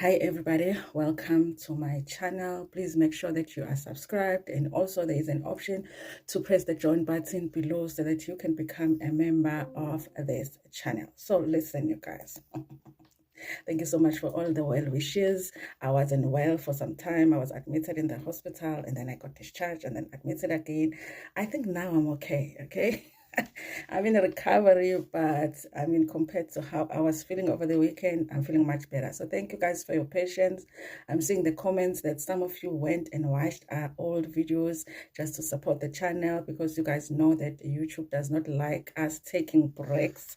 Hi everybody, welcome to my channel. Please make sure that you are subscribed, and also there is an option to press the join button below so that you can become a member of this channel. So listen, you guys, thank you so much for all the well wishes. I wasn't well for some time. I was admitted in the hospital and then I got discharged and then admitted again. I think now I'm okay. I'm in recovery, but I mean, compared to how I was feeling over the weekend, I'm feeling much better. So thank you guys for your patience. I'm seeing the comments that some of you went and watched our old videos just to support the channel, because you guys know that YouTube does not like us taking breaks.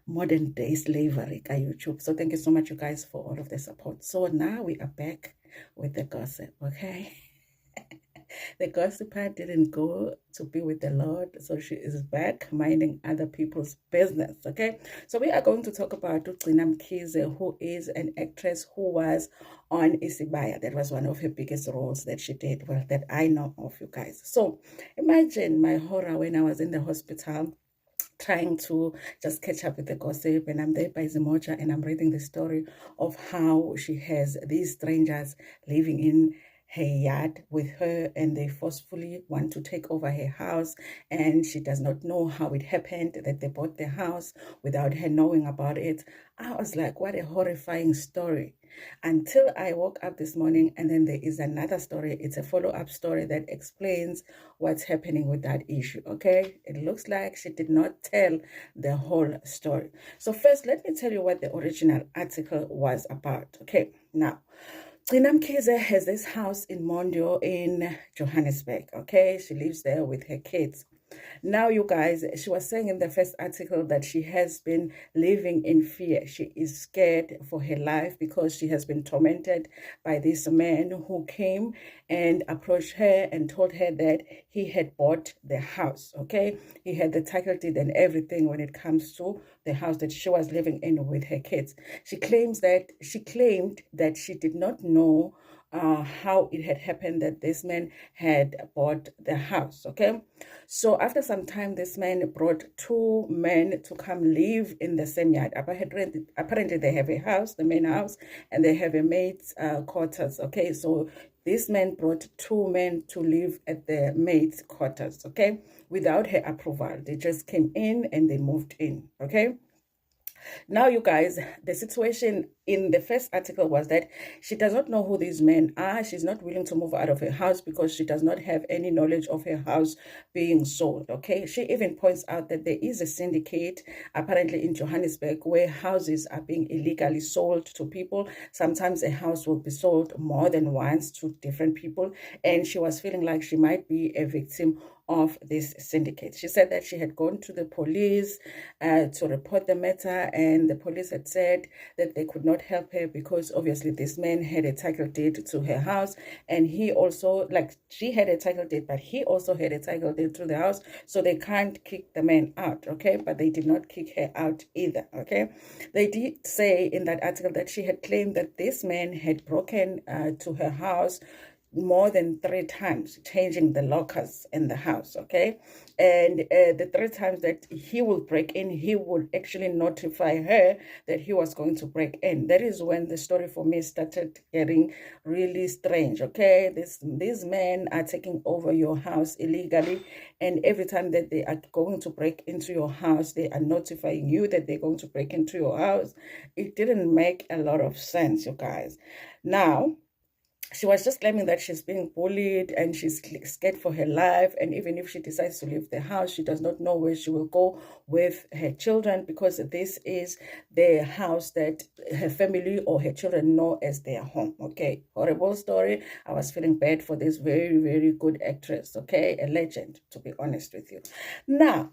Modern day slavery at YouTube. So thank you so much, you guys, for all of the support. So now we are back with the gossip, okay? The gossiper didn't go to be with the Lord, so she is back minding other people's business, okay? So we are going to talk about Gcina Mkhize, who is an actress who was on Sibaya. That was one of her biggest roles that she did, well, that I know of, you guys. So imagine my horror when I was in the hospital trying to just catch up with the gossip, and I'm there by Zimocha and I'm reading the story of how she has these strangers living in her yard with her, and they forcefully want to take over her house, and she does not know how it happened that they bought the house without her knowing about it. I was like, what a horrifying story, until I woke up this morning, and then there is another story. It's a follow-up story that explains what's happening with that issue, okay? It looks like she did not tell the whole story. So first, let me tell you what the original article was about, okay? Now, Gcina Mkhize has this house in Mondio in Johannesburg, okay? She lives there with her kids. Now, you guys, she was saying in the first article that she has been living in fear. She is scared for her life because she has been tormented by this man who came and approached her and told her that he had bought the house, okay? He had the title deed and everything when it comes to the house that she was living in with her kids. She claimed that she did not know how it had happened that this man had bought the house, okay? So after some time, this man brought two men to come live in the same yard. Apparently they have a house, the main house, and they have a maid's quarters, okay? So this man brought two men to live at the maid's quarters, okay? Without her approval. They just came in and they moved in, okay? Now, you guys, the situation in the first article was that she does not know who these men are. She's not willing to move out of her house because she does not have any knowledge of her house being sold, okay? She even points out that there is a syndicate, apparently in Johannesburg, where houses are being illegally sold to people. Sometimes a house will be sold more than once to different people, and she was feeling like she might be a victim of this syndicate. She said that she had gone to the police to report the matter, and the police had said that they could not help her because obviously this man had a title deed to her house, and he also, like, she had a title deed, but he also had a title deed to the house, so they can't kick the man out, okay? But they did not kick her out either, okay? They did say in that article that she had claimed that this man had broken to her house more than 3 times, changing the lockers in the house, okay? And the 3 times that he will break in, he would actually notify her that he was going to break in. That is when the story for me started getting really strange, okay? These men are taking over your house illegally, and every time that they are going to break into your house, they are notifying you that they're going to break into your house. It didn't make a lot of sense, you guys. Now, she was just claiming that she's being bullied and she's scared for her life. And even if she decides to leave the house, she does not know where she will go with her children, because this is the house that her family or her children know as their home, okay? Horrible story. I was feeling bad for this very, very good actress, okay? A legend, to be honest with you. Now,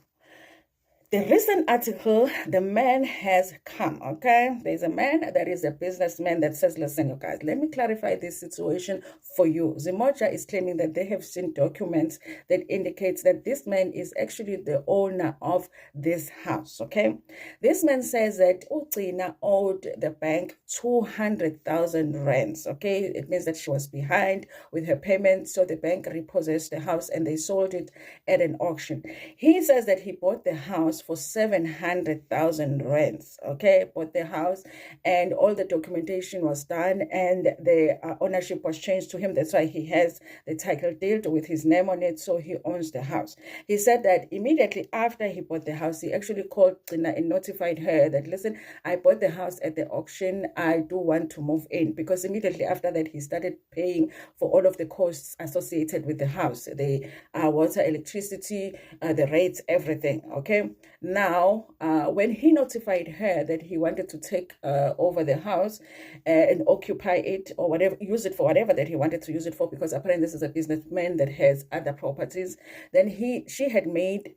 the recent article, the man has come, okay? There's a man that is a businessman that says, listen, you guys, let me clarify this situation for you. Zimocha is claiming that they have seen documents that indicates that this man is actually the owner of this house, okay? This man says that Gcina owed the bank 200,000 rands, okay? It means that she was behind with her payments, so the bank repossessed the house and they sold it at an auction. He says that he bought the house house for 700,000 rands. Okay, bought the house, and all the documentation was done, and the ownership was changed to him. That's why he has the title deed with his name on it, so he owns the house. He said that immediately after he bought the house, he actually called Gcina and notified her that, listen, I bought the house at the auction. I do want to move in, because immediately after that, he started paying for all of the costs associated with the house, the water, electricity, the rates, everything. Okay. Now, when he notified her that he wanted to take over the house and occupy it or whatever, use it for whatever that he wanted to use it for, because apparently this is a businessman that has other properties, then she had made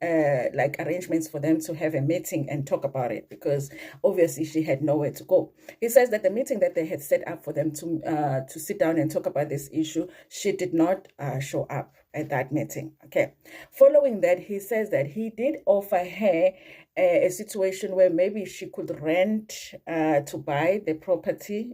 like arrangements for them to have a meeting and talk about it, because obviously she had nowhere to go. He says that the meeting that they had set up for them to sit down and talk about this issue, she did not show up at that meeting. Okay. Following that, he says that he did offer her a situation where maybe she could rent to buy the property,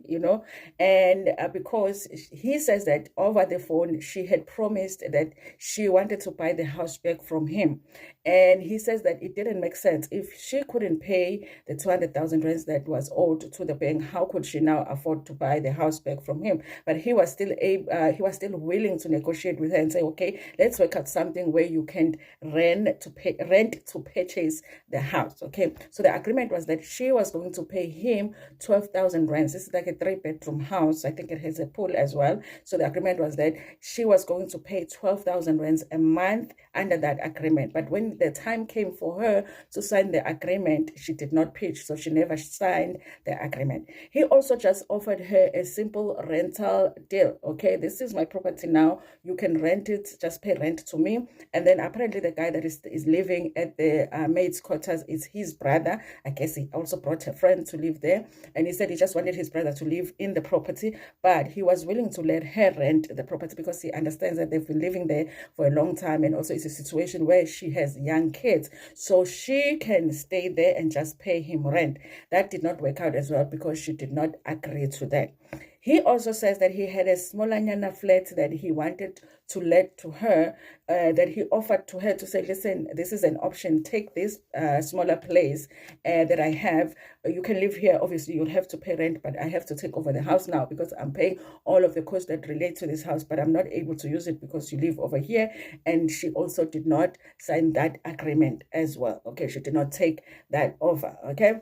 and because he says that over the phone, she had promised that she wanted to buy the house back from him. And he says that it didn't make sense. If she couldn't pay the 200,000 rands that was owed to the bank, how could she now afford to buy the house back from him? But he was still willing to negotiate with her and say, okay, let's work out something where you can rent to purchase the house. Okay, so the agreement was that she was going to pay him 12,000 rands. This is like a 3-bedroom house. I think it has a pool as well. So the agreement was that she was going to pay 12,000 rands a month under that agreement. But when the time came for her to sign the agreement, she did not pitch, so she never signed the agreement. He also just offered her a simple rental deal. Okay, this is my property now. You can rent it, just pay rent to me. And then apparently the guy that is living at the maid's quarters is his brother. I guess he also brought a friend to live there. And he said he just wanted his brother to live in the property, but he was willing to let her rent the property because he understands that they've been living there for a long time. And also it's a situation where she has young kids, so she can stay there and just pay him rent. That did not work out as well because she did not agree to that. He also says that he had a smaller nyana flat that he wanted to let to her, that he offered to her to say, listen, this is an option. Take this smaller place that I have. You can live here. Obviously, you'll have to pay rent, but I have to take over the house now because I'm paying all of the costs that relate to this house, but I'm not able to use it because you live over here. And she also did not sign that agreement as well. Okay, she did not take that over. Okay.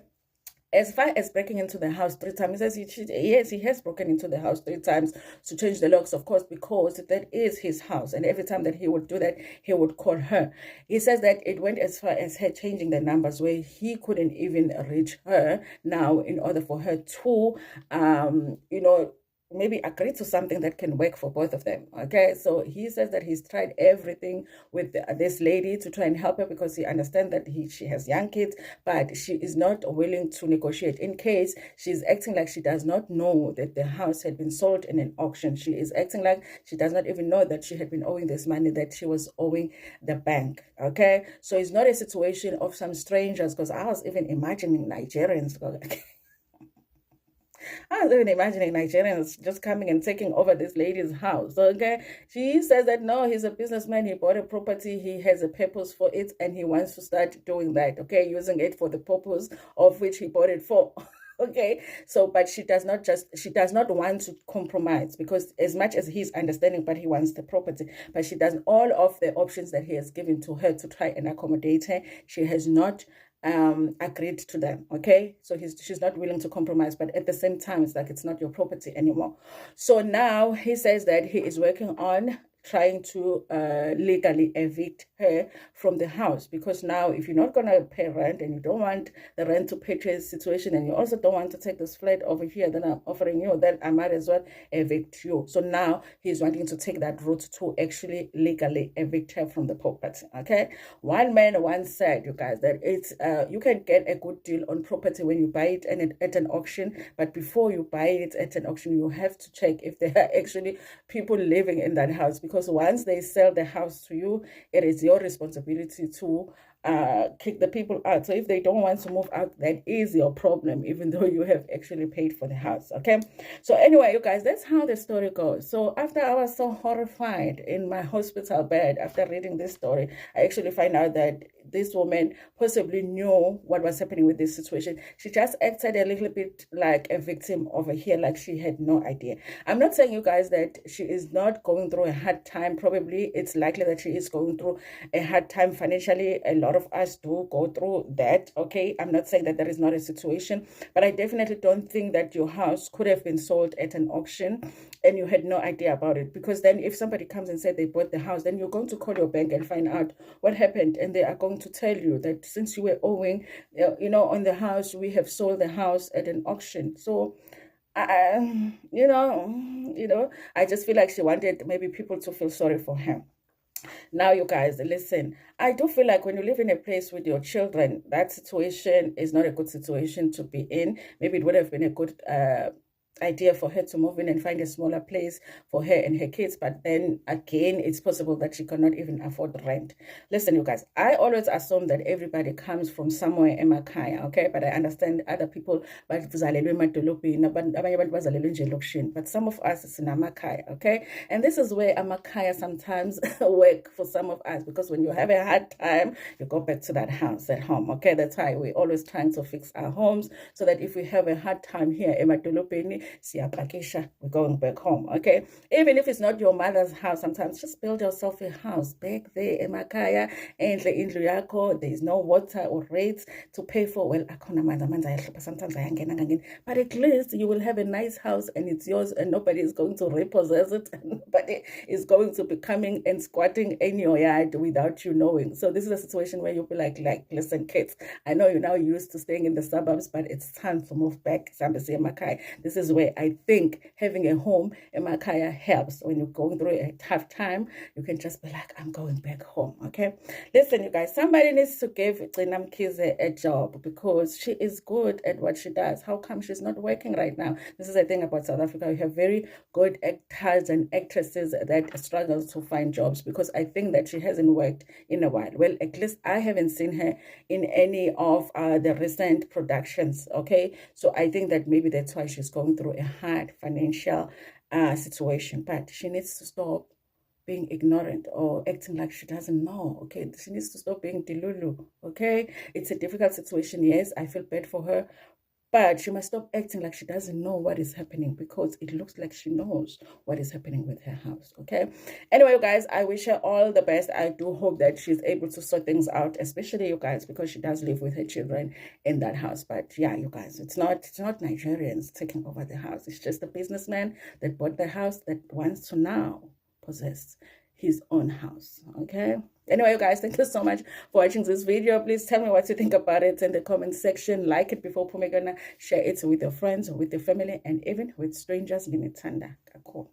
As far as breaking into the house 3 times, he says yes, he has broken into the house 3 times to change the locks, of course, because that is his house. And every time that he would do that, he would call her. He says that it went as far as her changing the numbers where he couldn't even reach her now in order for her to, maybe agree to something that can work for both of them. Okay, so he says that he's tried everything with this lady to try and help her because he understands that she has young kids, but she is not willing to negotiate. In case she's acting like she does not know that the house had been sold in an auction. She is acting like she does not even know that she had been owing this money that she was owing the bank. Okay, so it's not a situation of some strangers, because I was even imagining Nigerians. I was even imagining Nigerians just coming and taking over this lady's house. Okay, she says that no, he's a businessman. He bought a property. He has a purpose for it, and he wants to start doing that. Okay, using it for the purpose of which he bought it for. Okay, so but she does not want to compromise, because as much as he's understanding, but he wants the property, but she does all of the options that he has given to her to try and accommodate her. She has not agreed to them. Okay, so she's not willing to compromise, but at the same time it's like it's not your property anymore. So now he says that he is working on trying to legally evict her from the house, because now if you're not going to pay rent and you don't want the rent to purchase situation, and you also don't want to take this flat over here that I'm offering you, then I might as well evict you. So now he's wanting to take that route to actually legally evict her from the property. Okay, one man once said, you guys, that it's you can get a good deal on property when you buy it and at an auction, but before you buy it at an auction, you have to check if there are actually people living in that house, because once they sell the house to you, it is your responsibility to kick the people out. So if they don't want to move out, that is your problem, even though you have actually paid for the house. Okay, so anyway, you guys, that's how the story goes. So after I was so horrified in my hospital bed after reading this story, I actually find out that this woman possibly knew what was happening with this situation. She just acted a little bit like a victim over here, like she had no idea. I'm not saying, you guys, that she is not going through a hard time. Probably it's likely that she is going through a hard time financially. A lot of us do go through that, okay? I'm not saying that there is not a situation, but I definitely don't think that your house could have been sold at an auction and you had no idea about it. Because then if somebody comes and said they bought the house, then you're going to call your bank and find out what happened, and they are going to tell you that since you were owing, on the house, we have sold the house at an auction. So I just feel like she wanted maybe people to feel sorry for her. Now, you guys, listen, I do feel like when you live in a place with your children, that situation is not a good situation to be in. Maybe it would have been a good idea for her to move in and find a smaller place for her and her kids, but then again, it's possible that she cannot even afford rent. Listen, you guys, I always assume that everybody comes from somewhere emakhaya, okay? But I understand other people, but some of us is in amakhaya, okay? And this is where amakhaya sometimes work for some of us, because when you have a hard time, you go back to that house at home, okay? That's why we're always trying to fix our homes, so that if we have a hard time here, we're going back home, okay? Even if it's not your mother's house, sometimes just build yourself a house back there emakhaya, endle indlu yakho. There is no water or rates to pay for. Well, sometimes but at least you will have a nice house and it's yours, and nobody is going to repossess it, and nobody is going to be coming and squatting in your yard without you knowing. So this is a situation where you'll be like, listen, kids, I know you're now used to staying in the suburbs, but it's time to move back. This is where I think having a home in Makaya helps. When you're going through a tough time, you can just be like, I'm going back home, okay? Listen, you guys, somebody needs to give Gcina Mkhize a job, because she is good at what she does. How come she's not working right now? This is the thing about South Africa. We have very good actors and actresses that struggle to find jobs, because I think that she hasn't worked in a while. Well, at least I haven't seen her in any of the recent productions, okay? So I think that maybe that's why she's going through a hard financial situation. But she needs to stop being ignorant or acting like she doesn't know, okay? She needs to stop being delulu, okay? It's a difficult situation, yes. I feel bad for her, but she must stop acting like she doesn't know what is happening, because it looks like she knows what is happening with her house, okay? Anyway, you guys, I wish her all the best. I do hope that she's able to sort things out, especially you guys, because she does live with her children in that house. But yeah, you guys, it's not Nigerians taking over the house. It's just a businessman that bought the house that wants to now possess his own house, okay? Anyway, you guys, thank you so much for watching this video. Please tell me what you think about it in the comment section. Like it before Pumegana. Share it with your friends, with your family, and even with strangers. Cool.